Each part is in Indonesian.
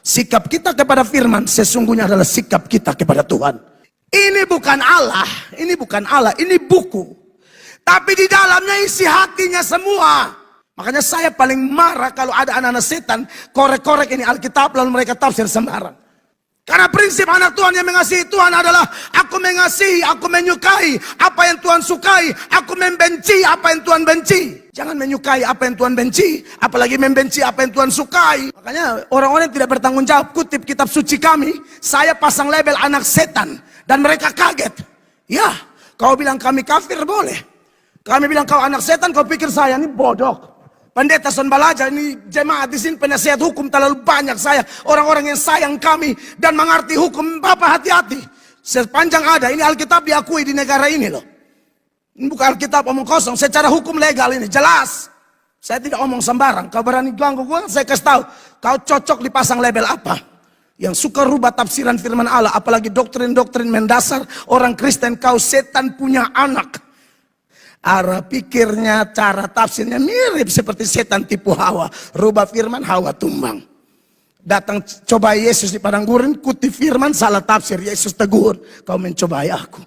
Sikap kita kepada firman sesungguhnya adalah sikap kita kepada Tuhan. Ini bukan Allah, ini buku. Tapi di dalamnya isi hatinya semua. Makanya saya paling marah kalau ada anak-anak setan korek-korek ini Alkitab lalu mereka tafsir sembarang. Karena prinsip anak Tuhan yang mengasihi Tuhan adalah aku mengasihi, aku menyukai apa yang Tuhan sukai, aku membenci apa yang Tuhan benci. Jangan menyukai apa yang Tuhan benci, apalagi membenci apa yang Tuhan sukai. Makanya orang-orang yang tidak bertanggung jawab kutip kitab suci kami, saya pasang label anak setan dan mereka kaget. Ya, kau bilang kami kafir boleh. Kami bilang kau anak setan, kau pikir saya ini bodoh. Pendeta Son Balaja ini jemaat di sini penasihat hukum terlalu banyak saya. Orang-orang yang sayang kami dan mengerti hukum. Bapak hati-hati. Sepanjang ada, ini Alkitab diakui di negara ini loh. Ini bukan Alkitab omong kosong. Secara hukum legal ini jelas. Saya tidak omong sembarang. Kau berani ganggu gue, saya kasih tahu. Kau cocok dipasang label apa? Yang suka rubah tafsiran firman Allah. Apalagi doktrin-doktrin mendasar orang Kristen. Kau setan punya anak. Arah pikirnya, cara tafsirnya mirip seperti setan tipu Hawa. Rubah firman, Hawa tumbang. Datang coba Yesus di padang gurun, kutip firman, salah tafsir. Yesus tegur, kau mencobai aku.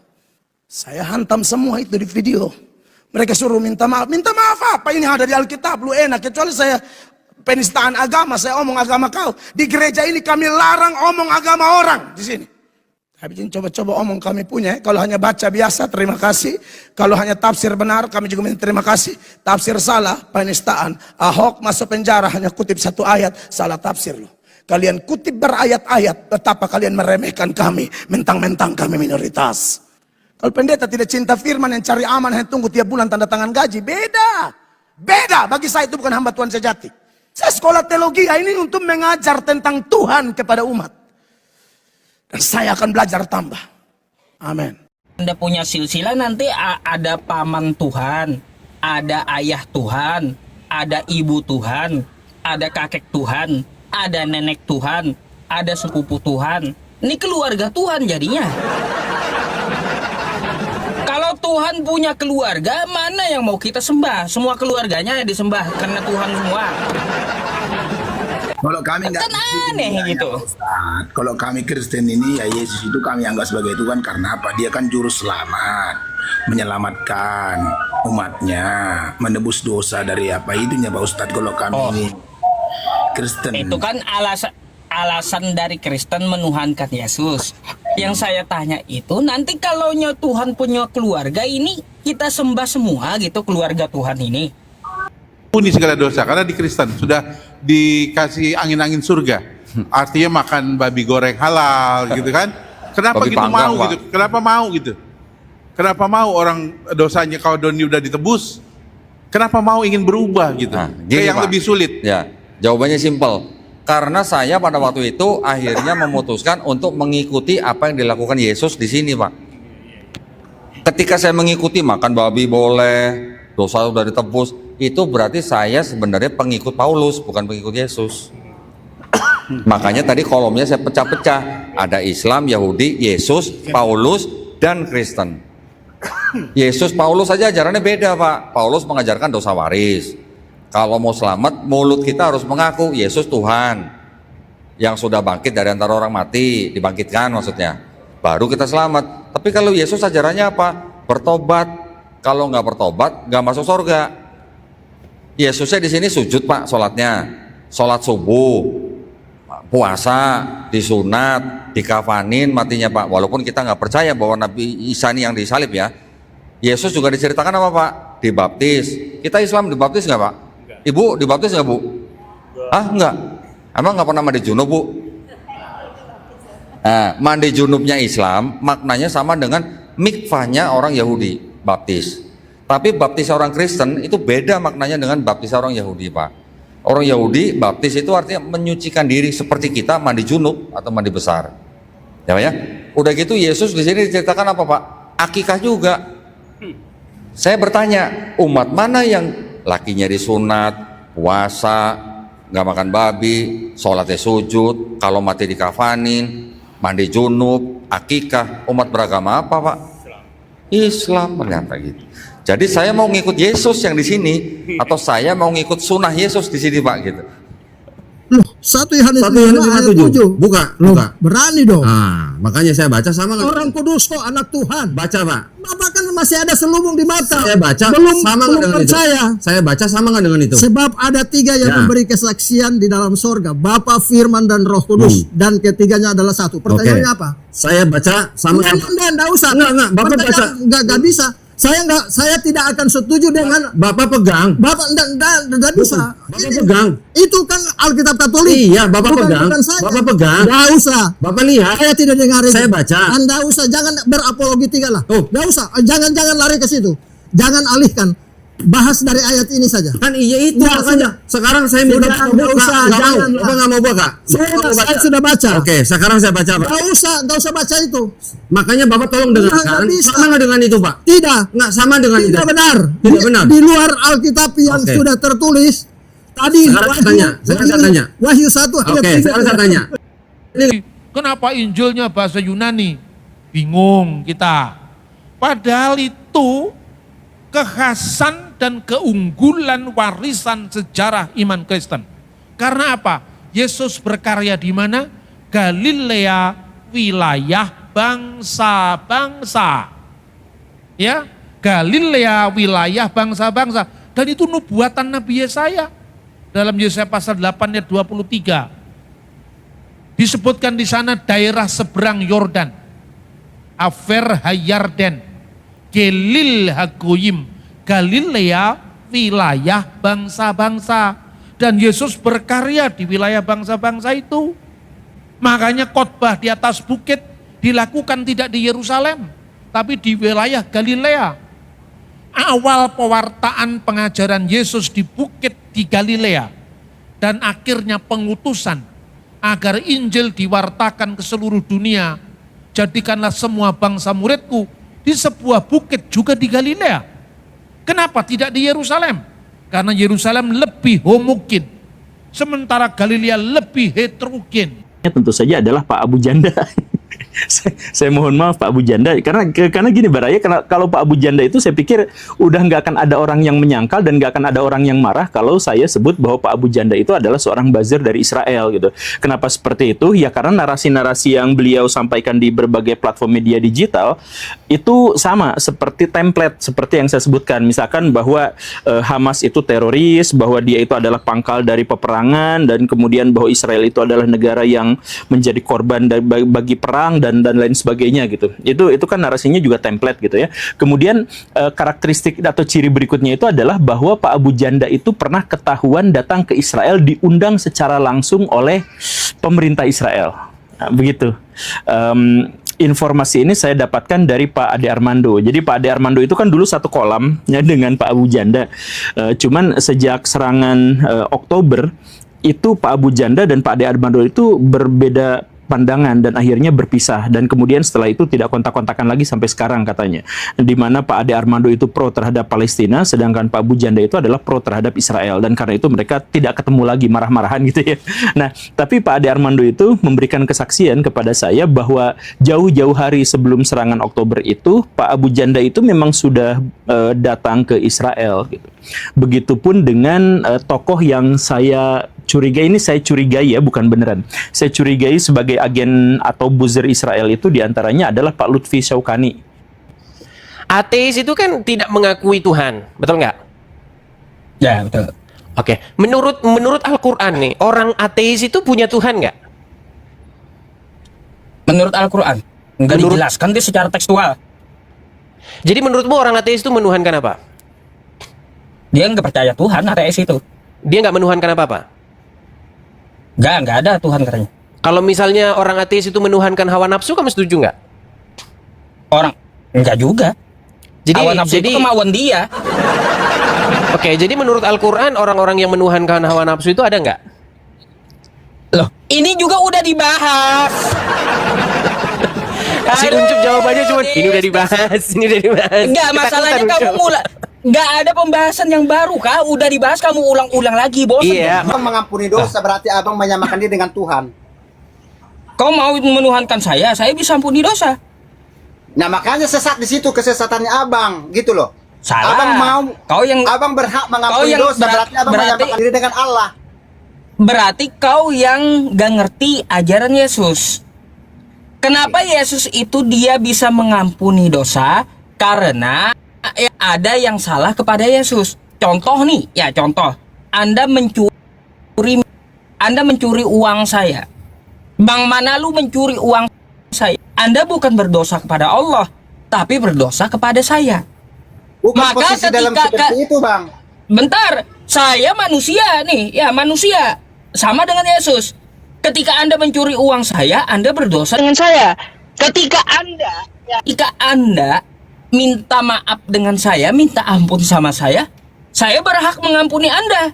Saya hantam semua itu di video. Mereka suruh minta maaf. Minta maaf apa? Ini ada di Alkitab, lu enak. Kecuali saya penistaan agama, saya omong agama kau. Di gereja ini kami larang omong agama orang. Di sini. Habis ini coba-coba omong kami punya. Kalau hanya baca biasa, terima kasih. Kalau hanya tafsir benar, kami juga minta terima kasih. Tafsir salah, penistaan. Ahok masuk penjara, hanya kutip satu ayat, salah tafsir loh. Kalian kutip berayat-ayat, betapa kalian meremehkan kami. Mentang-mentang kami minoritas. Kalau pendeta tidak cinta firman yang cari aman, hanya tunggu tiap bulan tanda tangan gaji. Beda. Beda, bagi saya itu bukan hamba Tuhan sejati. Saya sekolah teologi ini untuk mengajar tentang Tuhan kepada umat. Dan saya akan belajar tambah. Amin. Anda punya silsilah nanti ada paman Tuhan, ada ayah Tuhan, ada ibu Tuhan, ada kakek Tuhan, ada nenek Tuhan, ada sepupu Tuhan. Ini keluarga Tuhan jadinya. Kalau Tuhan punya keluarga, mana yang mau kita sembah? Semua keluarganya disembah karena Tuhan semua. Kalau kami nggak kan aneh gitu. Kalau kami Kristen ini ya Yesus itu kami anggap sebagai Tuhan karena apa? Dia kan juru selamat, menyelamatkan umatnya, menebus dosa dari apa itunya Pak Ustadz. Kalau kami ini Kristen. Itu kan alasan dari Kristen menuhankan Yesus. Yang saya tanya itu nanti kalau Tuhan punya keluarga ini kita sembah semua gitu keluarga Tuhan ini. Ampuni segala dosa karena di Kristen sudah dikasih angin-angin surga. Artinya makan babi goreng halal gitu kan. Kenapa babi gitu panggang, mau Pak. gitu? Kenapa mau gitu? Kenapa mau orang dosanya kalau doni udah ditebus? Kenapa mau ingin berubah gitu? Nah, Ke gini, yang Pak. lebih sulit. Ya, jawabannya simpel. Karena saya pada waktu itu akhirnya memutuskan untuk mengikuti apa yang dilakukan Yesus di sini, Pak. Ketika saya mengikuti makan babi boleh, dosa sudah ditebus, itu berarti saya sebenarnya pengikut Paulus, bukan pengikut Yesus. Makanya tadi kolomnya saya pecah-pecah. Ada Islam, Yahudi, Yesus, Paulus, dan Kristen. Yesus, Paulus saja ajarannya beda, Pak. Paulus mengajarkan dosa waris. Kalau mau selamat, mulut kita harus mengaku Yesus Tuhan yang sudah bangkit dari antara orang mati, dibangkitkan maksudnya. Baru kita selamat. Tapi kalau Yesus ajarannya apa? Bertobat. Kalau nggak bertobat, nggak masuk surga. Yesusnya di sini sujud, Pak, sholatnya, sholat subuh, puasa, disunat, dikafanin matinya, Pak. Walaupun kita nggak percaya bahwa Nabi Isa ini yang disalib ya. Yesus juga diceritakan apa, Pak? Dibaptis. Kita Islam dibaptis nggak, Pak? Ibu dibaptis nggak, Bu? Ah, nggak. Emang nggak pernah mandi junub, Bu? Nah, mandi junubnya Islam maknanya sama dengan mikvahnya orang Yahudi, baptis. Tapi baptis orang Kristen itu beda maknanya dengan baptis orang Yahudi, Pak. Orang Yahudi baptis itu artinya menyucikan diri seperti kita mandi junub atau mandi besar. Ya, Pak ya. Udah gitu Yesus di sini diceritakan apa, Pak? Akikah juga. Saya bertanya, umat mana yang lakinya disunat, puasa, nggak makan babi, sholatnya sujud, kalau mati dikafanin, mandi junub, akikah, umat beragama apa, Pak? Islam ternyata gitu. Jadi saya mau ngikut Yesus yang di sini atau saya mau ngikut sunnah Yesus di sini, Pak, gitu. Loh, 1 Yohanes 1 Yohanes 5 ayat 5:7. 7. Buka, Loh, buka. berani dong. Ah, makanya saya baca sama nggak? Orang kudus kok anak Tuhan. Baca, Pak. Bapak kan masih ada selubung di mata. Saya baca belum sama nggak dengan itu? percaya. Saya baca sama nggak dengan itu? Sebab ada 3 yang Ya. memberi kesaksian di dalam sorga, Bapa, Firman, dan Roh Kudus, dan ketiganya adalah satu. Pertanyaannya apa? Saya baca sama. Enggak usah. Enggak, Bapak baca. Enggak bisa. Saya tidak akan setuju dengan Bapak pegang. Bapak enggak bisa. Bapak pegang. Itu kan Alkitab Katolik. Iya, Bapak pegang. Bukan saya. Bapak pegang. Enggak usah. Bapak lihat. Saya tidak dengar itu. Saya baca. Anda usah, jangan berapologetika lah. Oh. Enggak usah. Jangan lari ke situ. Jangan alihkan. Bahas dari ayat ini saja. Kan iya itu Nggak, makanya. Sekarang saya mau Sudah, buka. nggak usah, Nggak mau. jangan. Bapak nggak mau buka. Saya sudah baca. Oke, sekarang saya baca, Pak. Enggak usah baca itu. Makanya Bapak tolong dengarkan. nggak bisa. Sama nggak dengan itu, Pak? Tidak. Nggak sama dengan itu. Tidak benar. Tidak benar. Di luar Alkitab yang Oke. sudah tertulis tadi Sekarang saya tanya. Wahyu 1 ayat Oke, 3. sekarang saya tanya. Kenapa Injilnya bahasa Yunani? Bingung kita. Padahal itu kekhasan dan keunggulan warisan sejarah iman Kristen. Karena apa? Yesus berkarya di mana? Galilea, wilayah bangsa-bangsa. Ya, Galilea, wilayah bangsa-bangsa. Dan itu nubuatan Nabi Yesaya. Dalam Yesaya pasal 8 ayat 23. Disebutkan di sana daerah seberang Yordan. Afer Hayarden. Gelil Hagoyim, Galilea, wilayah bangsa-bangsa. Dan Yesus berkarya di wilayah bangsa-bangsa itu. Makanya khotbah di atas bukit dilakukan tidak di Yerusalem, tapi di wilayah Galilea. Awal pewartaan pengajaran Yesus di bukit di Galilea. Dan akhirnya pengutusan agar Injil diwartakan ke seluruh dunia. Jadikanlah semua bangsa muridku, di sebuah bukit juga di Galilea. Kenapa tidak di Yerusalem? Karena Yerusalem lebih homogen, sementara Galilea lebih heterogen. Tentu saja adalah Pak Abu Janda. Saya mohon maaf Pak Abu Janda, karena gini Baraya, karena kalau Pak Abu Janda itu saya pikir udah nggak akan ada orang yang menyangkal dan nggak akan ada orang yang marah kalau saya sebut bahwa Pak Abu Janda itu adalah seorang buzzer dari Israel gitu. Kenapa seperti itu? Ya karena narasi-narasi yang beliau sampaikan di berbagai platform media digital itu sama seperti template seperti yang saya sebutkan, misalkan bahwa Hamas itu teroris, bahwa dia itu adalah pangkal dari peperangan, dan kemudian bahwa Israel itu adalah negara yang menjadi korban bagi perang dan lain sebagainya gitu. Itu kan narasinya juga template gitu ya. Kemudian karakteristik atau ciri berikutnya itu adalah bahwa Pak Abu Janda itu pernah ketahuan datang ke Israel diundang secara langsung oleh pemerintah Israel. Nah, begitu. Informasi ini saya dapatkan dari Pak Ade Armando. Jadi Pak Ade Armando itu kan dulu satu kolam ya dengan Pak Abu Janda. Cuman sejak serangan Oktober itu Pak Abu Janda dan Pak Ade Armando itu berbeda pandangan dan akhirnya berpisah, dan kemudian setelah itu tidak kontak-kontakan lagi sampai sekarang katanya, di mana Pak Ade Armando itu pro terhadap Palestina sedangkan Pak Abu Janda itu adalah pro terhadap Israel, dan karena itu mereka tidak ketemu lagi, marah-marahan gitu ya. Nah tapi Pak Ade Armando itu memberikan kesaksian kepada saya bahwa jauh-jauh hari sebelum serangan Oktober itu Pak Abu Janda itu memang sudah datang ke Israel gitu. Begitupun dengan tokoh yang saya curigai, ini saya curigai ya, bukan beneran. Saya curigai sebagai agen atau buzzer Israel itu diantaranya adalah Pak Lutfi Syaukani. Ateis itu kan tidak mengakui Tuhan, betul nggak? Ya, betul. Oke, menurut Al-Quran nih, orang ateis itu punya Tuhan nggak? Menurut Al-Quran, nggak dijelaskan dia secara tekstual. Jadi menurutmu orang ateis itu menuhankan apa? Dia nggak percaya Tuhan, ateis itu. Dia nggak menuhankan apa-apa? Nggak ada Tuhan katanya. Kalau misalnya orang ateis itu menuhankan hawa nafsu, kamu setuju nggak? Orang nggak juga. Jadi hawa nafsu itu kemauan dia. Oke, jadi menurut Al-Quran orang-orang yang menuhankan hawa nafsu itu ada nggak? Loh, ini juga udah dibahas. Si Uncup jawabannya cuma ini udah dibahas, ini udah dibahas. Enggak, masalahnya kamu mulai. Nggak ada pembahasan yang baru, Kak. Udah dibahas, kamu ulang-ulang lagi, bosan. Iya. Abang mengampuni dosa berarti abang menyamakan dia dengan Tuhan. Kau mau menuhankan saya bisa ampuni dosa. Nah makanya sesat di situ kesesatannya abang, gitu loh. Salah. Abang mau, abang berhak mengampuni dosa berarti abang menyamakan diri dengan Allah. Berarti kau yang gak ngerti ajaran Yesus. Kenapa Yesus itu dia bisa mengampuni dosa? Karena ada yang salah kepada Yesus. Contoh nih, ya contoh. Anda mencuri uang saya. Bang Manalu mencuri uang saya. Anda bukan berdosa kepada Allah, tapi berdosa kepada saya. Bukan Maka posisi dalam ketika seperti itu, Bang. bentar, saya manusia nih, ya manusia. Sama dengan Yesus. Ketika Anda mencuri uang saya, Anda berdosa dengan saya. Ketika Anda minta maaf dengan saya, minta ampun sama saya berhak mengampuni Anda.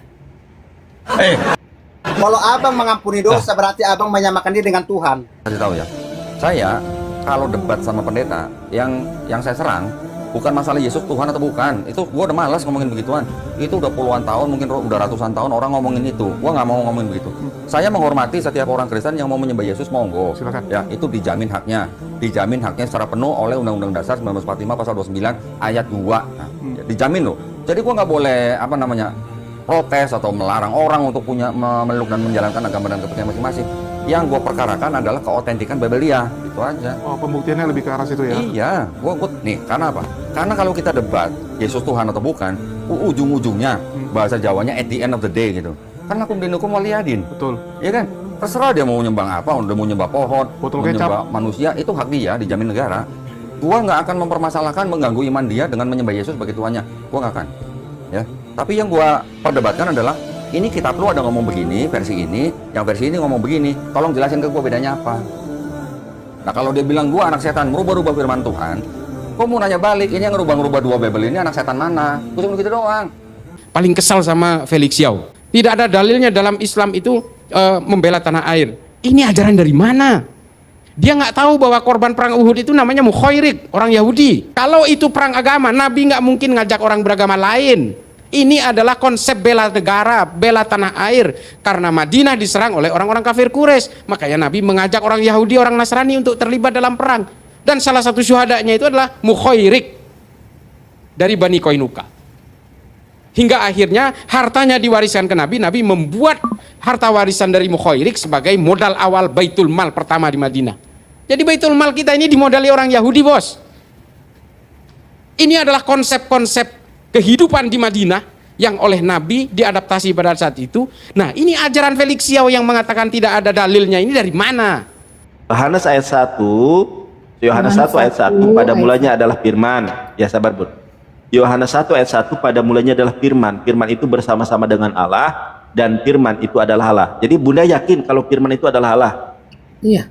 Kalau abang mengampuni dosa, berarti abang menyamakan dia dengan Tuhan. Kasih tahu ya, saya kalau debat sama pendeta, yang saya serang bukan masalah Yesus Tuhan atau bukan. Itu gua udah malas ngomongin begituan. Itu udah puluhan tahun, mungkin udah ratusan tahun orang ngomongin itu. Gua nggak mau ngomongin begitu. Saya menghormati setiap orang Kristen yang mau menyembah Yesus, monggo. Silakan. Ya, itu dijamin haknya. Dijamin haknya secara penuh oleh Undang-Undang Dasar 1945 pasal 29 ayat 2. Nah, dijamin loh. Jadi gua nggak boleh protes atau melarang orang untuk memeluk dan menjalankan agama dan kepercayaan masing-masing. Yang gue perkarakan adalah keautentikan Biblia, itu aja. Oh, pembuktiannya lebih ke arah situ ya? Iya, nih, karena apa? Karena kalau kita debat Yesus Tuhan atau bukan, ujung-ujungnya bahasa Jawanya at the end of the day gitu. Kan lakum dinukum waliyadin. Betul. Iya kan? Terserah dia mau nyembah apa, udah mau nyembah pohon, botol mau kecap, nyembah manusia, itu hak dia, dijamin negara. Gua nggak akan mempermasalahkan mengganggu iman dia dengan menyembah Yesus sebagai Tuhannya. Gua nggak akan. Ya. Tapi yang gua perdebatkan adalah ini kitab lu ada ngomong begini, versi ini, yang versi ini ngomong begini. Tolong jelasin ke gua bedanya apa. Nah, kalau dia bilang gua anak setan merubah-rubah firman Tuhan, gua mau nanya balik, ini yang ngerubah-ngerubah dua Bible ini anak setan mana? Gua cuma gitu doang. Paling kesal sama Felix Yao. Tidak ada dalilnya dalam Islam itu membela tanah air. Ini ajaran dari mana? Dia nggak tahu bahwa korban perang Uhud itu namanya Mukhairik, orang Yahudi. Kalau itu perang agama, Nabi nggak mungkin ngajak orang beragama lain. Ini adalah konsep bela negara, bela tanah air. Karena Madinah diserang oleh orang-orang kafir Quraisy, makanya Nabi mengajak orang Yahudi, orang Nasrani untuk terlibat dalam perang. Dan salah satu syuhadanya itu adalah Mukhairik dari Bani Qainuqa. Hingga akhirnya hartanya diwariskan ke Nabi. Nabi membuat harta warisan dari Mukhairik sebagai modal awal Baitul Mal pertama di Madinah. Jadi Baitul Mal kita ini dimodali orang Yahudi, bos. Ini adalah konsep-konsep kehidupan di Madinah yang oleh Nabi diadaptasi pada saat itu. Nah, ini ajaran Felix Yao yang mengatakan tidak ada dalilnya. Ini dari mana? Yohanes ayat 1, Yohanes 1 ayat 1 pada mulanya adalah firman. Ya, sabar, Bun. Yohanes 1 ayat 1 pada mulanya adalah firman. Firman itu bersama-sama dengan Allah dan firman itu adalah Allah. Jadi Bunda yakin kalau firman itu adalah Allah? Iya.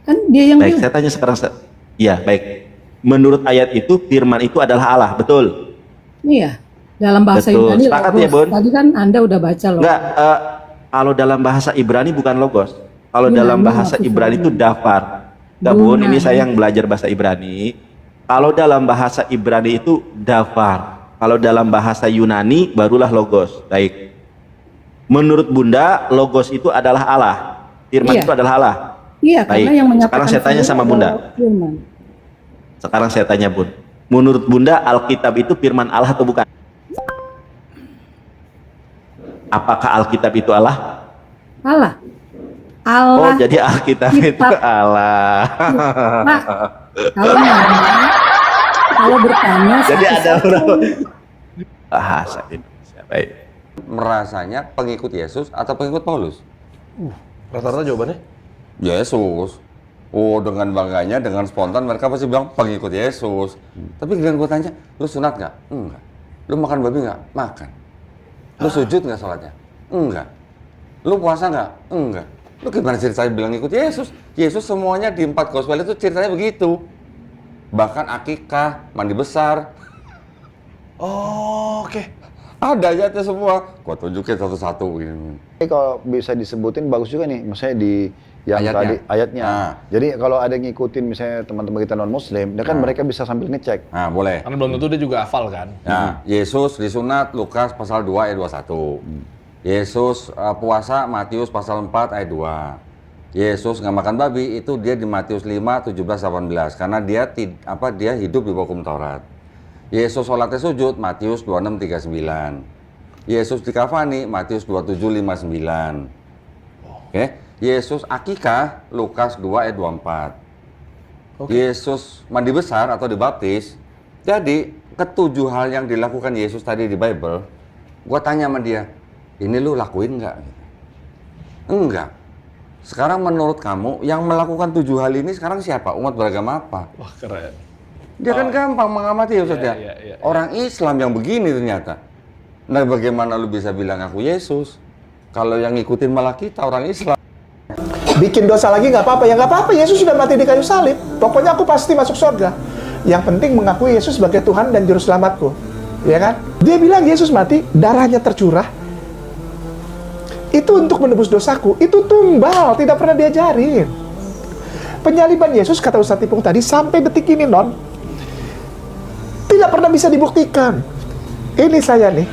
Kan dia yang baik, saya tanya sekarang. Iya, baik. Menurut ayat itu firman itu adalah Allah, betul? Iya. Dalam bahasa betul. Ibrani Sepakat logos. ya, Bun? Tadi kan Anda udah baca loh. Enggak, kalau dalam bahasa Ibrani bukan logos. Kalau dalam bahasa Ibrani itu dafar. Enggak, Bun, ini saya yang belajar bahasa Ibrani. Kalau dalam bahasa Ibrani itu dafar. Kalau dalam bahasa Yunani barulah logos. Baik. Menurut Bunda, logos itu adalah Allah. Firman itu adalah Allah. Iya, baik. Karena yang menyatakan sekarang saya tanya sama Bunda. Firman. Sekarang saya tanya, Bun. Menurut Bunda, Alkitab itu firman Allah atau bukan? Apakah Alkitab itu Allah? Allah. Allah. Oh, jadi Alkitab itu Allah. Nah, kalau bertanya jadi ada berapa bahasa Indonesia? Baik. Merasanya pengikut Yesus atau pengikut Paulus? Rata-rata jawabannya Yesus. Oh, dengan bangganya, dengan spontan mereka pasti bilang pengikut Yesus. Tapi dengan gue tanya, lu sunat nggak? Enggak. Lu makan babi nggak? Makan. Lu sujud nggak sholatnya? Enggak. Lu puasa nggak? Enggak. Lu gimana ceritanya bilang ikut Yesus? Yesus semuanya di 4 gospel itu ceritanya begitu. Bahkan akikah, mandi besar. Oh, oke. Ada ayatnya semua. Gua tunjukin satu-satu. Ini kalau bisa disebutin bagus juga nih, maksudnya di yang ayatnya. tadi ayatnya. Nah. Jadi kalau ada yang ngikutin misalnya teman-teman kita non Muslim, kan mereka bisa sambil ngecek. Nah, boleh. Karena belum tentu dia juga hafal kan. Nah, Yesus disunat Lukas pasal 2 ayat 21. Yesus puasa Matius pasal 4 ayat 2. Yesus nggak makan babi itu dia di Matius 5 17 18 karena dia hidup di bawah hukum Taurat. Yesus sholatnya sujud Matius 26 39. Yesus dikafani Matius 27 59. Oke, Yesus akikah Lukas 2 ayat 24. Yesus mandi besar atau dibaptis. Jadi ketujuh hal yang dilakukan Yesus tadi di Bible, gua tanya sama dia, ini lu lakuin nggak? Enggak. Sekarang menurut kamu yang melakukan 7 hal ini sekarang siapa? Umat beragama apa? Wah, keren. Dia kan gampang mengamati ya Ustaz ya. Orang Islam yang begini ternyata. Nah, bagaimana lu bisa bilang aku Yesus? Kalau yang ngikutin malah kita orang Islam. Bikin dosa lagi nggak apa-apa, ya nggak apa-apa. Yesus sudah mati di kayu salib. Pokoknya aku pasti masuk surga. Yang penting mengakui Yesus sebagai Tuhan dan Juru Selamatku, ya kan? Dia bilang Yesus mati, darahnya tercurah. Itu untuk menebus dosaku. Itu tumbal, tidak pernah diajarin. Penyaliban Yesus, kata Ustaz Ipung tadi, sampai detik ini non, tidak pernah bisa dibuktikan. Ini saya nih,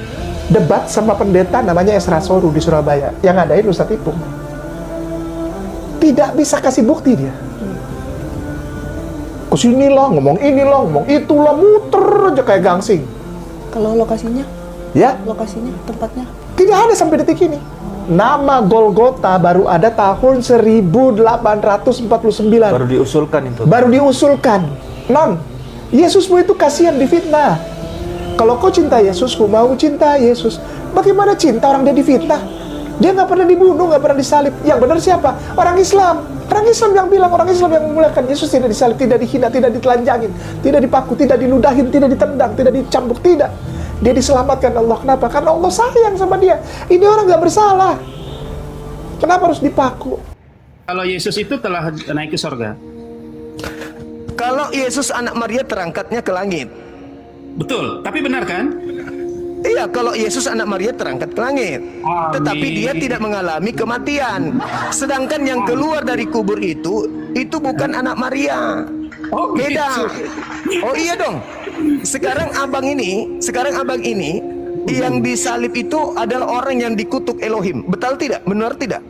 debat sama pendeta namanya Esra Soru di Surabaya, yang ngadain Ustaz Ipung. Tidak bisa kasih bukti dia. Kesini lah, ngomong ini lah, ngomong itu lah, muter aja kayak gangsing. Kalau lokasinya? Ya? Lokasinya, tempatnya? Tidak ada sampai detik ini. Nama Golgota baru ada tahun 1849. Baru diusulkan itu. Baru diusulkan. Non, Yesusmu itu kasihan difitnah. Kalau kau cinta Yesusku, mau cinta Yesus. Bagaimana cinta orang dia difitnah? Dia nggak pernah dibunuh, nggak pernah disalib. Yang benar siapa? Orang Islam. Orang Islam yang bilang, orang Islam yang memuliakan Yesus tidak disalib, tidak dihina, tidak ditelanjangin, tidak dipaku, tidak diludahin, tidak ditendang, tidak dicambuk, tidak. Dia diselamatkan Allah. Kenapa? Karena Allah sayang sama dia. Ini orang nggak bersalah. Kenapa harus dipaku? Kalau Yesus itu telah naik ke surga. Kalau Yesus anak Maria terangkatnya ke langit. Betul, tapi benar kan? Iya, kalau Yesus anak Maria terangkat ke langit. Amin. Tetapi dia tidak mengalami kematian. Sedangkan yang keluar dari kubur itu bukan anak Maria. Oh, beda. Oh iya dong. Sekarang abang ini yang disalib itu adalah orang yang dikutuk Elohim. Betul tidak? Benar tidak?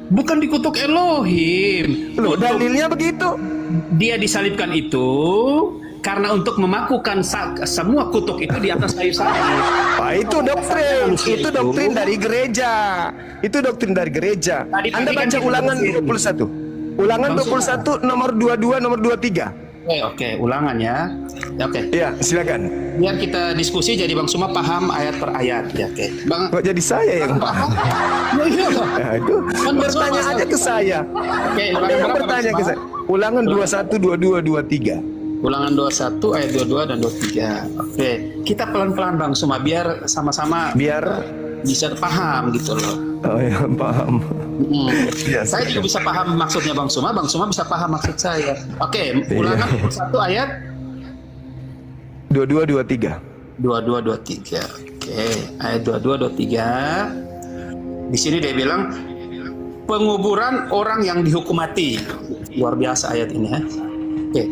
Bukan dikutuk Elohim. Loh, dalilnya begitu. Dia disalibkan itu karena untuk memakukan semua kutuk itu di atas kayu salib. Itu doktrin dari gereja. Itu doktrin dari gereja. Anda baca Ulangan 21. Ulangan 21 nomor 22 nomor 23. Oke, ulangan ya. Oke. Iya, silakan. Biar kita diskusi jadi Bang Suma paham ayat per ayat. Ya, oke. Bang, kok jadi saya yang paham? Aduh, bertanya aja ke saya. Oke, Anda yang bertanya ke saya. Ulangan 21, 22, 23. Ulangan 21 ayat 22 dan 23. Oke, kita pelan-pelan Bang Suma biar sama-sama bisa paham gitu loh. Oh ya, paham. Saya juga bisa paham maksudnya Bang Suma bisa paham maksud saya. Oke, Ulangan 21 ayat 22 23. 22 23. Oke, ayat 22 23. Di sini dia bilang penguburan orang yang dihukum mati. Luar biasa ayat ini ya. Oke.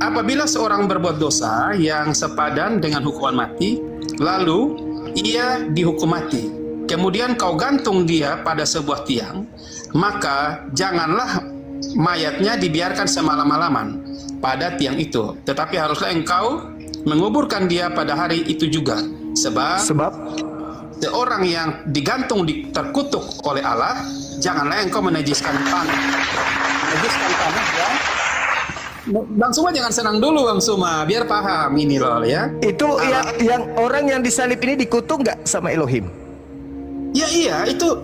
Apabila seorang berbuat dosa yang sepadan dengan hukuman mati, lalu ia dihukum mati, kemudian kau gantung dia pada sebuah tiang, maka janganlah mayatnya dibiarkan semalam-malaman pada tiang itu, tetapi haruslah engkau menguburkan dia pada hari itu juga, sebab seorang yang digantung terkutuk oleh Allah, janganlah engkau menajiskan tanah. Menajiskan tanah ya. Bang Suma jangan senang dulu Bang Suma, biar paham ini loh ya. Itu yang orang yang disalib ini dikutuk nggak sama Elohim? Ya iya, itu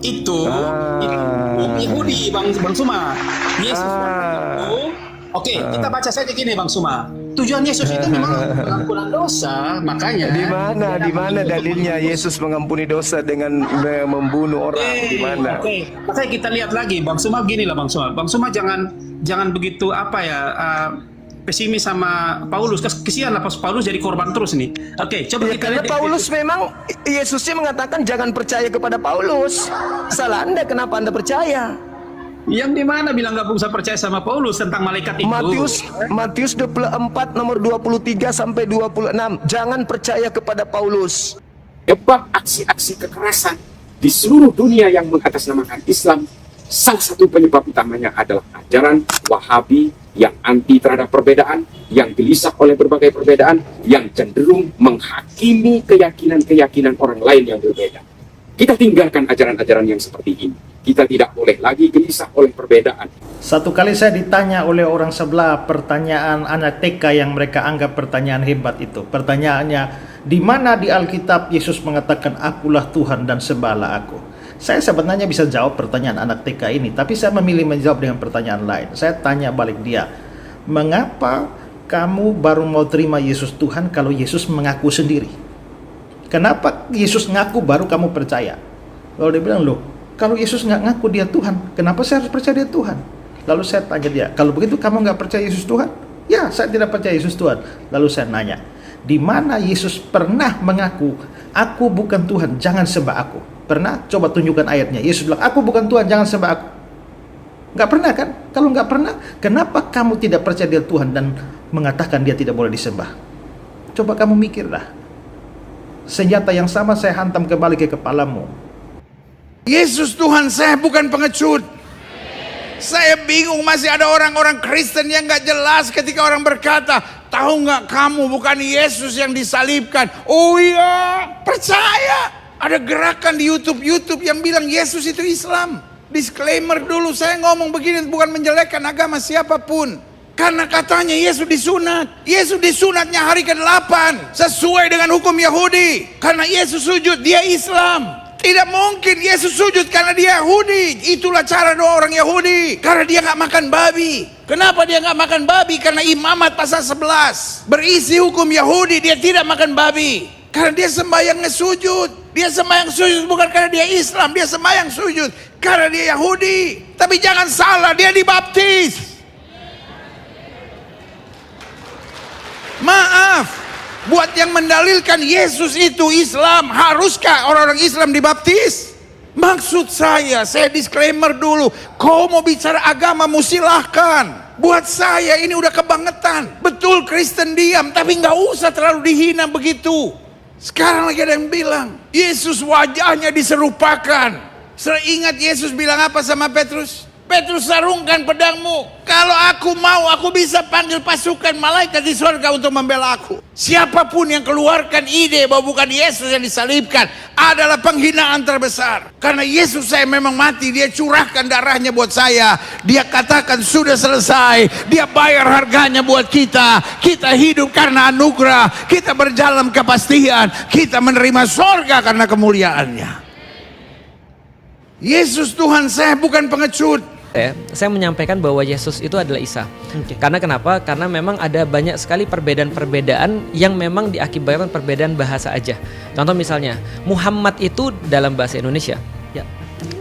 Yahudi Bang Suma. Yesus itu. Oke, kita baca saja gini Bang Suma. Tujuan Yesus itu memang pengampunan dosa, makanya. Di mana dalilnya Yesus mengampuni dosa dengan membunuh orang? Di mana? Oke, makanya kita lihat lagi Bang Suma, gini lah Bang Suma. Bang Suma jangan begitu pesimis sama Paulus. Kesian lah Paulus jadi korban terus nih. Oke, coba kita lihat. Paulus memang Yesusnya mengatakan jangan percaya kepada Paulus. Salah Anda, kenapa Anda percaya? Yang di mana bilang nggak bisa percaya sama Paulus tentang malaikat itu? Matius 24 nomor 23 sampai 26. Jangan percaya kepada Paulus. Sebab aksi-aksi kekerasan di seluruh dunia yang mengatasnamakan Islam, salah satu penyebab utamanya adalah ajaran Wahabi yang anti terhadap perbedaan, yang gelisah oleh berbagai perbedaan, yang cenderung menghakimi keyakinan-keyakinan orang lain yang berbeda. Kita tinggalkan ajaran-ajaran yang seperti ini. Kita tidak boleh lagi gelisah oleh perbedaan. Satu kali saya ditanya oleh orang sebelah pertanyaan anak TK yang mereka anggap pertanyaan hebat itu. Pertanyaannya, di mana di Alkitab Yesus mengatakan akulah Tuhan dan sembahlah aku? Saya sebenarnya bisa jawab pertanyaan anak TK ini, tapi saya memilih menjawab dengan pertanyaan lain. Saya tanya balik dia, mengapa kamu baru mau terima Yesus Tuhan kalau Yesus mengaku sendiri? Kenapa Yesus ngaku baru kamu percaya? Lalu dia bilang, loh, kalau Yesus nggak ngaku dia Tuhan, kenapa saya harus percaya dia Tuhan? Lalu saya tanya dia, kalau begitu kamu nggak percaya Yesus Tuhan? Ya, saya tidak percaya Yesus Tuhan. Lalu saya nanya, di mana Yesus pernah mengaku, aku bukan Tuhan, jangan sembah aku? Pernah? Coba tunjukkan ayatnya. Yesus bilang, aku bukan Tuhan, jangan sembah aku. Nggak pernah kan? Kalau nggak pernah, kenapa kamu tidak percaya dia Tuhan dan mengatakan dia tidak boleh disembah? Coba kamu mikirlah. Senjata yang sama saya hantam kembali ke kepalamu. Yesus Tuhan saya, bukan pengecut. Saya bingung masih ada orang-orang Kristen yang gak jelas ketika orang berkata, tahu gak kamu bukan Yesus yang disalibkan? Oh iya, percaya. Ada gerakan di YouTube yang bilang Yesus itu Islam. Disclaimer dulu, saya ngomong begini bukan menjelekkan agama siapapun. Karena katanya Yesus disunat. Yesus disunatnya hari ke-8 sesuai dengan hukum Yahudi. Karena Yesus sujud, dia Islam. Tidak mungkin Yesus sujud karena dia Yahudi. Itulah cara doa orang Yahudi. Karena dia gak makan babi. Kenapa dia gak makan babi? Karena Imamat pasal 11 berisi hukum Yahudi. Dia tidak makan babi karena dia sembahyang sujud. Dia sembahyang sujud bukan karena dia Islam. Dia sembahyang sujud karena dia Yahudi. Tapi jangan salah, dia dibaptis. Maaf, buat yang mendalilkan Yesus itu Islam, haruskah orang-orang Islam dibaptis? Maksud saya disclaimer dulu. Kau mau bicara agamamu silahkan. Buat saya ini udah kebangetan. Betul Kristen diam, tapi nggak usah terlalu dihina begitu. Sekarang lagi ada yang bilang Yesus wajahnya diserupakan. Ingat Yesus bilang apa sama Petrus? Petrus, sarungkan pedangmu. Kalau aku mau, aku bisa panggil pasukan malaikat di surga untuk membela aku. Siapapun yang keluarkan ide bahwa bukan Yesus yang disalibkan adalah penghinaan terbesar. Karena Yesus saya memang mati, dia curahkan darahnya buat saya. Dia katakan sudah selesai. Dia bayar harganya buat kita. Kita hidup karena anugerah. Kita berjalan kepastian. Kita menerima surga karena kemuliaannya. Yesus Tuhan saya, bukan pengecut. Saya menyampaikan bahwa Yesus itu adalah Isa. Karena kenapa? Karena memang ada banyak sekali perbedaan-perbedaan yang memang diakibatkan perbedaan bahasa aja. Contoh misalnya, Muhammad itu dalam bahasa Indonesia. Ya.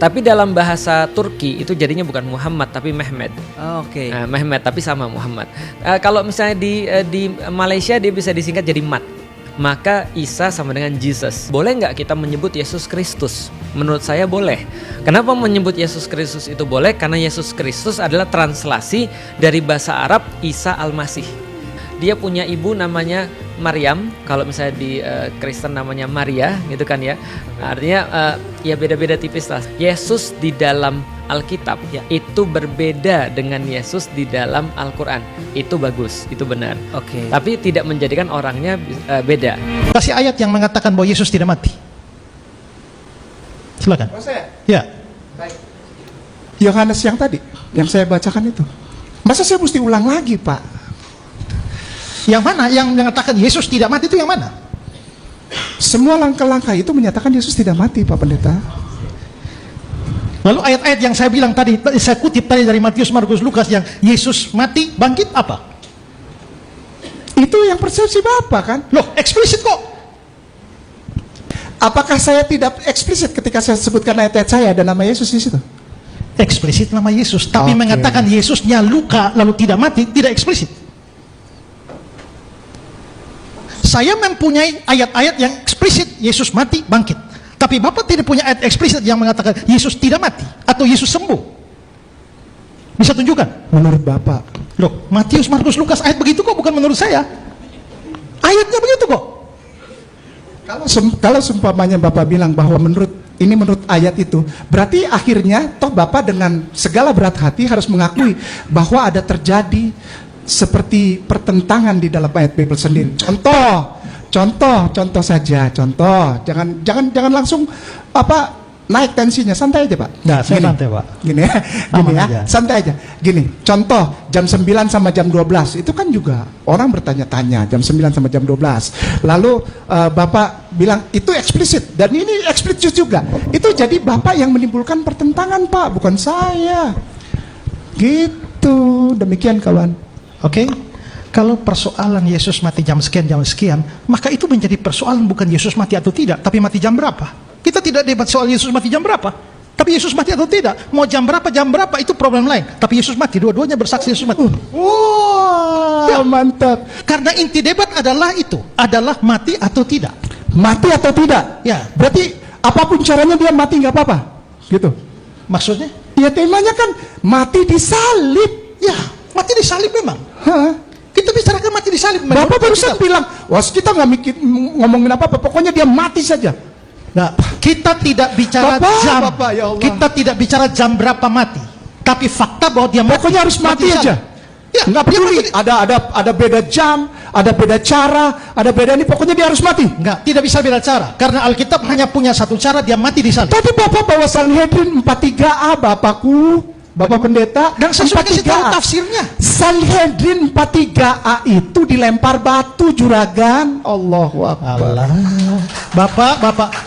Tapi dalam bahasa Turki itu jadinya bukan Muhammad tapi Mehmet. Nah, Mehmet tapi sama Muhammad. Kalau misalnya di Malaysia dia bisa disingkat jadi Mat. Maka Isa sama dengan Jesus. Boleh nggak kita menyebut Yesus Kristus? Menurut saya boleh. Kenapa menyebut Yesus Kristus itu boleh? Karena Yesus Kristus adalah translasi dari bahasa Arab Isa Al-Masih. Dia punya ibu namanya Maryam. Kalau misalnya di Kristen namanya Maria, gitu kan ya. Artinya ya beda-beda tipis lah. Yesus di dalam Alkitab itu berbeda dengan Yesus di dalam Al-Quran. Itu bagus, itu benar. Tapi tidak menjadikan orangnya beda. Kasih ayat yang mengatakan bahwa Yesus tidak mati. Silakan. Ya. Yohanes yang tadi, yang saya bacakan itu. Masa saya mesti ulang lagi, Pak? Yang mana? Yang mengatakan Yesus tidak mati itu yang mana? Semua langkah-langkah itu menyatakan Yesus tidak mati, Pak Pendeta. Lalu ayat-ayat yang saya bilang tadi, saya kutip tadi dari Matius, Markus, Lukas yang Yesus mati, bangkit apa? Itu yang persepsi Bapak kan? Loh, eksplisit kok. Apakah saya tidak eksplisit ketika saya sebutkan ayat-ayat saya ada nama Yesus di situ? Eksplisit nama Yesus, tapi mengatakan Yesusnya luka lalu tidak mati, tidak eksplisit. Saya mempunyai ayat-ayat yang eksplisit Yesus mati, bangkit. Tapi Bapak tidak punya ayat eksplisit yang mengatakan Yesus tidak mati atau Yesus sembuh. Bisa tunjukkan? Menurut Bapak. Loh, Matius, Markus, Lukas ayat begitu kok, bukan menurut saya. Ayatnya begitu kok. Kalau seumpamanya Bapak bilang bahwa menurut ayat itu, berarti akhirnya toh Bapak dengan segala berat hati harus mengakui bahwa ada terjadi seperti pertentangan di dalam ayat Bible sendiri. Contoh saja, jangan langsung naik tensinya, santai aja Pak. Nah, saya Gini. santai Pak. Gini ya, gini ya, aja. santai aja. Gini, contoh jam 9 sama jam 12 itu kan juga orang bertanya-tanya jam 9 sama jam 12. Lalu Bapak bilang itu eksplisit dan ini eksplisit juga. Itu jadi Bapak yang menimbulkan pertentangan Pak, bukan saya. Gitu, demikian kawan. Oke. Kalau persoalan Yesus mati jam sekian, maka itu menjadi persoalan bukan Yesus mati atau tidak, tapi mati jam berapa. Kita tidak debat soal Yesus mati jam berapa, tapi Yesus mati atau tidak. Mau jam berapa itu problem lain. Tapi Yesus mati, dua-duanya bersaksi Yesus mati. Wah, mantap. Karena inti debat adalah itu, adalah mati atau tidak. Mati atau tidak? Ya. Berarti apapun caranya dia mati nggak apa-apa, gitu. Maksudnya? Ya temanya kan mati disalib. Ya, mati disalib memang. Hah? Kita bicarakan mati disalib. Bapak barusan bilang, wah kita nggak mikir ngomongin apa-apa, pokoknya dia mati saja. Nah, kita tidak bicara jam. Ya Allah. Kita tidak bicara jam berapa mati. Tapi fakta bahwa dia mati. Pokoknya harus mati aja. Ya, nggak peduli. Ada beda jam, ada beda cara, ada beda ini. Pokoknya dia harus mati. Enggak, tidak bisa beda cara. Karena Alkitab hanya punya satu cara, dia mati di salib. Tapi Bapak bawa Sanhedrin 43A, Bapakku. Bapak Pendeta, dan saya sudah kasih tahu 43A. tafsirnya. Sanhedrin 43A itu dilempar batu juragan. Allahu Akbar.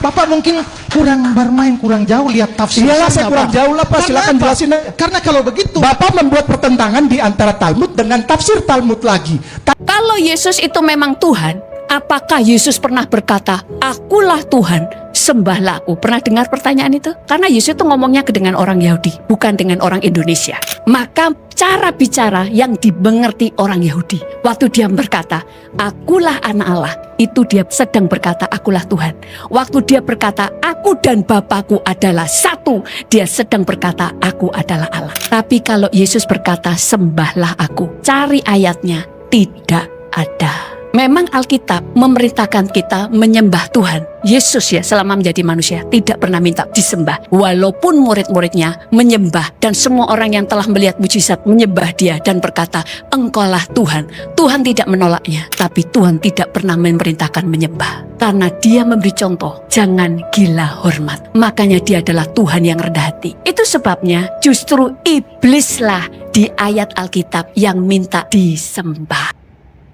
Bapak mungkin kurang bermain, kurang jauh lihat tafsir. Iyalah, saya kurang jauh lah Pak, silakan jelasin. Karena kalau begitu Bapak membuat pertentangan di antara Talmud dengan tafsir Talmud lagi. Kalau Yesus itu memang Tuhan, apakah Yesus pernah berkata, "Akulah Tuhan, sembahlah aku"? Pernah dengar pertanyaan itu? Karena Yesus itu ngomongnya dengan orang Yahudi, bukan dengan orang Indonesia. Maka cara bicara yang dimengerti orang Yahudi, waktu dia berkata, "Akulah anak Allah", itu dia sedang berkata, "Akulah Tuhan". Waktu dia berkata, "Aku dan Bapakku adalah satu", dia sedang berkata, "Aku adalah Allah". Tapi kalau Yesus berkata, "Sembahlah aku", cari ayatnya, tidak ada. Memang Alkitab memerintahkan kita menyembah Tuhan. Yesus ya selama menjadi manusia tidak pernah minta disembah. Walaupun murid-muridnya menyembah dan semua orang yang telah melihat mujizat menyembah dia dan berkata, "Engkaulah Tuhan". Tuhan tidak menolaknya, tapi Tuhan tidak pernah memerintahkan menyembah. Karena dia memberi contoh, jangan gila hormat. Makanya dia adalah Tuhan yang rendah hati. Itu sebabnya justru iblislah di ayat Alkitab yang minta disembah.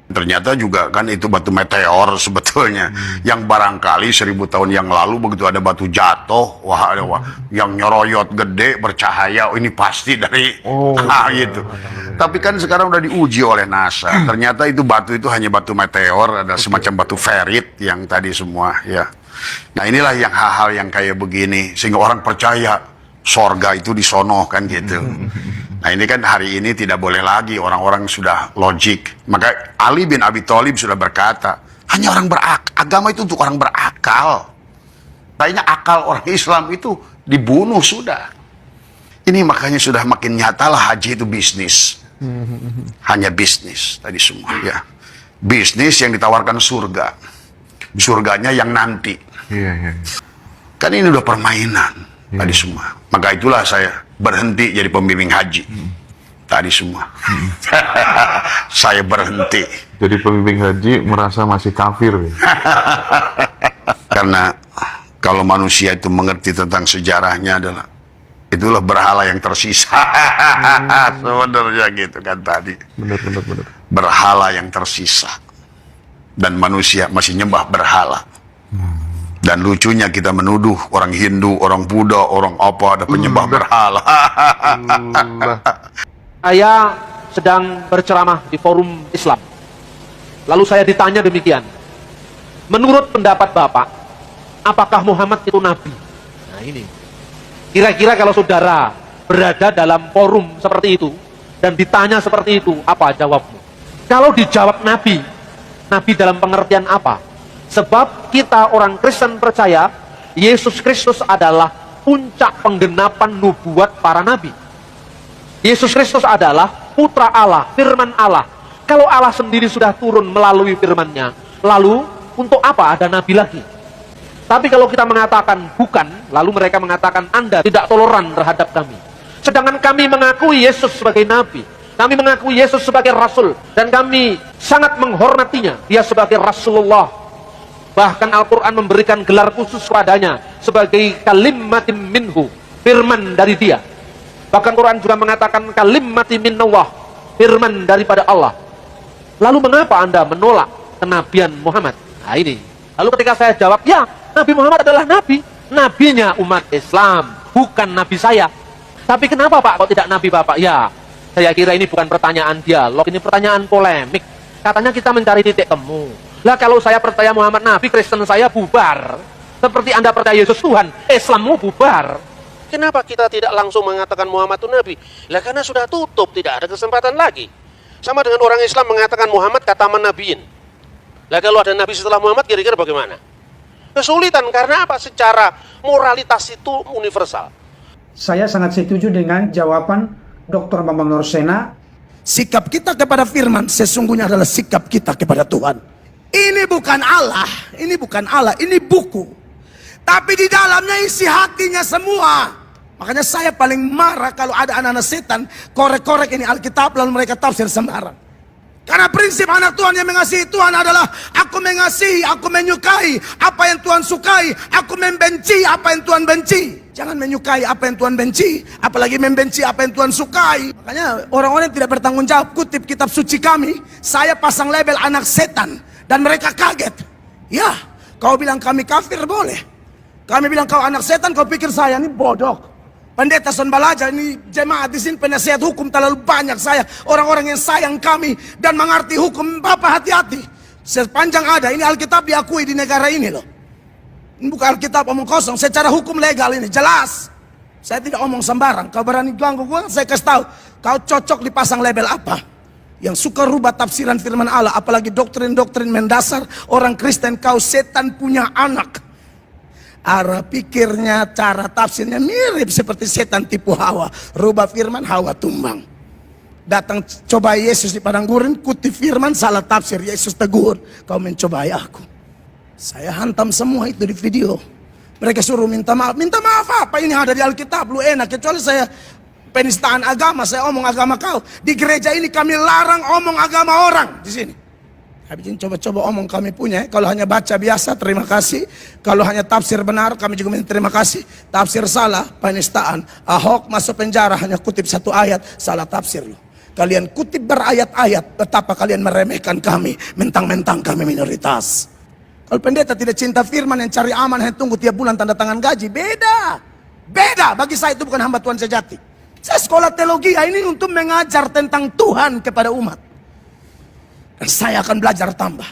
Ternyata juga kan itu batu meteor sebetulnya, yang barangkali 1000 tahun yang lalu begitu ada batu jatuh, wah yang nyoroyot gede bercahaya, ini pasti dari gitu. Tapi kan sekarang udah diuji oleh NASA. Ternyata itu batu itu hanya batu meteor, ada semacam batu ferit yang tadi semua ya. Nah inilah yang hal-hal yang kayak begini sehingga orang percaya sorga itu di sono kan gitu. Nah ini kan hari ini tidak boleh lagi, orang-orang sudah logik. Maka Ali bin Abi Thalib sudah berkata, hanya orang agama itu untuk orang berakal. Kayaknya akal orang Islam itu dibunuh sudah. Ini makanya sudah makin nyatalah haji itu bisnis. Hanya bisnis tadi semua ya. Bisnis yang ditawarkan surga. Surganya yang nanti. Kan ini udah permainan tadi semua. Maka itulah saya berhenti jadi pembimbing haji tadi semua. Saya berhenti jadi pembimbing haji, merasa masih kafir ya? Karena kalau manusia itu mengerti tentang sejarahnya adalah itulah berhala yang tersisa. Sebenarnya gitu kan tadi. Benar. Berhala yang tersisa dan manusia masih nyembah berhala. Dan lucunya kita menuduh orang Hindu, orang Buddha, orang apa ada penyembah berhala. Saya sedang berceramah di forum Islam. Lalu saya ditanya demikian. Menurut pendapat Bapak, apakah Muhammad itu nabi? Nah ini. Kira-kira kalau saudara berada dalam forum seperti itu dan ditanya seperti itu, apa jawabmu? Kalau dijawab nabi, nabi dalam pengertian apa? Sebab kita orang Kristen percaya Yesus Kristus adalah puncak penggenapan nubuat para nabi. Yesus Kristus adalah putra Allah, firman Allah. Kalau Allah sendiri sudah turun melalui firman-Nya, lalu untuk apa ada nabi lagi? Tapi kalau kita mengatakan bukan, lalu mereka mengatakan Anda tidak toleran terhadap kami. Sedangkan kami mengakui Yesus sebagai nabi, kami mengakui Yesus sebagai rasul, dan kami sangat menghormatinya. Dia sebagai Rasulullah, Bahkan Al-Quran memberikan gelar khusus padanya sebagai kalimatim minhu, firman dari dia. Bahkan Quran juga mengatakan kalimati minallah, firman daripada Allah. Lalu mengapa Anda menolak kenabian Muhammad? Nah ini. Lalu ketika saya jawab, ya Nabi Muhammad adalah nabi, nabinya umat Islam, bukan nabi saya. Tapi kenapa Pak kok tidak nabi Bapak? Ya, saya kira ini bukan pertanyaan dialog, ini pertanyaan polemik. Katanya kita mencari titik temu. Lah kalau saya percaya Muhammad nabi, Kristen saya bubar. Seperti Anda percaya Yesus Tuhan, Islammu bubar. Kenapa kita tidak langsung mengatakan Muhammad itu nabi? Lah karena sudah tutup, tidak ada kesempatan lagi. Sama dengan orang Islam mengatakan Muhammad kataman nabiin. Lah kalau ada nabi setelah Muhammad kira-kira bagaimana? Kesulitan karena apa? Secara moralitas itu universal. Saya sangat setuju dengan jawaban Dr. Bambang Norsena. Sikap kita kepada firman sesungguhnya adalah sikap kita kepada Tuhan. Ini bukan Allah, ini buku. Tapi di dalamnya isi hatinya semua. Makanya saya paling marah kalau ada anak-anak setan korek-korek ini Alkitab lalu mereka tafsir sembarang. Karena prinsip anak Tuhan yang mengasihi Tuhan adalah aku mengasihi, aku menyukai apa yang Tuhan sukai, aku membenci apa yang Tuhan benci. Jangan menyukai apa yang Tuhan benci, apalagi membenci apa yang Tuhan sukai. Makanya orang-orang yang tidak bertanggung jawab kutip kitab suci kami, saya pasang label anak setan. Dan mereka kaget. Ya, kau bilang kami kafir boleh. Kami bilang kau anak setan, kau pikir saya ini bodoh. Pendeta Son Balaja ini jemaat di sini penasihat hukum terlalu banyak saya. Orang-orang yang sayang kami dan mengerti hukum. Bapak hati-hati. Sepanjang ada, ini Alkitab diakui di negara ini loh. Ini bukan Alkitab omong kosong, secara hukum legal ini jelas. Saya tidak omong sembarang. Kau berani ganggu gue, saya kasih tahu. Kau cocok dipasang label apa? Yang suka rubah tafsiran firman Allah, apalagi doktrin-doktrin mendasar orang Kristen, kau setan punya anak. Arah pikirnya, cara tafsirnya mirip seperti setan tipu Hawa. Rubah firman, Hawa tumbang. Datang coba Yesus di padang gurun, kutip firman, salah tafsir. Yesus tegur, kau mencobai aku. Saya hantam semua itu di video. Mereka suruh minta maaf. Minta maaf apa? Ini ada di Alkitab, lu enak. Kecuali saya penistaan agama, saya omong agama kau. Di gereja ini kami larang omong agama orang di sini. Habis ini coba-coba omong kami punya. Kalau hanya baca biasa, terima kasih. Kalau hanya tafsir benar, kami juga minta terima kasih. Tafsir salah, penistaan. Ahok masuk penjara hanya kutip satu ayat, salah tafsir loh. Kalian kutip berayat-ayat, betapa kalian meremehkan kami, mentang-mentang kami minoritas. Kalau pendeta tidak cinta firman, yang cari aman, yang tunggu tiap bulan tanda tangan gaji, beda. Beda, bagi saya itu bukan hamba Tuhan sejati. Saya sekolah teologi ini untuk mengajar tentang Tuhan kepada umat. Dan saya akan belajar tambah.